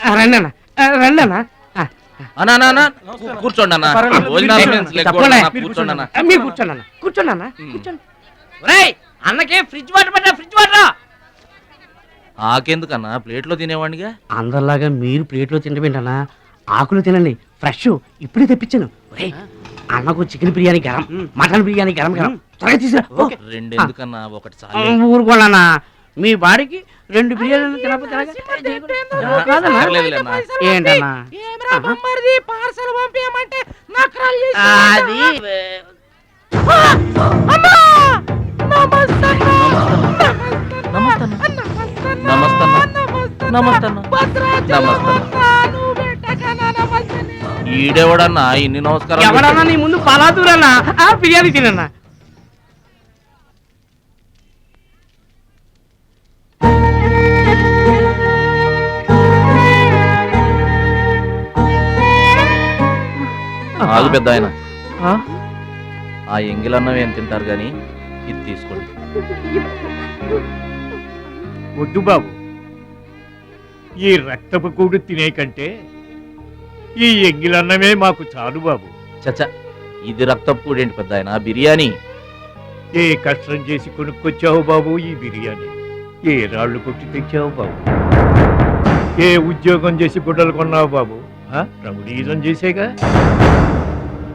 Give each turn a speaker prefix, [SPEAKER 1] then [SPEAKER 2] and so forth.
[SPEAKER 1] రండి అన్న, రండి అన్న.
[SPEAKER 2] అన్నా కూర్చోండి అన్న.
[SPEAKER 1] తప్పకుండా.
[SPEAKER 2] కూర్చోండి అన్న.
[SPEAKER 1] మీరు కూర్చోండి అన్న, కూర్చోండి అన్న, కూర్చోండి. ఒరేయ్, అన్నకే ఫ్రిడ్జ్ వాటర్ పడ్డా, ఫ్రిడ్జ్ వాటర్.
[SPEAKER 2] ఆకెందుకన్నా ప్లేట్లో తినేవాడిగా.
[SPEAKER 1] అందరిలాగా మీరు ప్లేట్లో తినబెంటన్నా, ఆకులు తినండి, ఫ్రెష్ ఇప్పుడే తెప్పించాను. ఒరేయ్, అన్నకు చికెన్ బిర్యానీ గరం, మటన్ బిర్యానీ గరం గరం, త్వరగా తీసుకురా.
[SPEAKER 2] రెండు ఎందుకన్నా, ఒకటి చాలు.
[SPEAKER 1] ఊరుకోండి, మీ బాడీకి 2 బిర్యానీలు తినకపోతే ఏంటన్నా అది
[SPEAKER 2] ఈడెవడన్నా ఇన్ని నమస్కారం?
[SPEAKER 1] ఎవడన్నా నీ ముందు పలాదూరన్నా బిర్యానీ తినన్నా.
[SPEAKER 2] ఆగు పెద్ద ఆయన, ఆ ఎంగిలన్నం ఏం తింటారు గాని ఇది తీసుకోండి.
[SPEAKER 3] వద్దు బాబు, ఈ రక్తపు కూడు తినే కంటే ఈ ఎంగిలన్నమే మాకు చాలు బాబు.
[SPEAKER 2] చచ్చా, ఇది రక్తపు కూడేంటి పెద్ద ఆయన, బిర్యానీ.
[SPEAKER 3] ఏ కష్టం చేసి కొనుక్కొచ్చావు బాబు ఈ బిర్యానీ? ఏ రాళ్ళు కొట్టి తెచ్చావు బాబు? ఏ ఉద్యోగం చేసి గుడ్డలు కొన్నావు బాబు? రౌడీజం చేసేగా.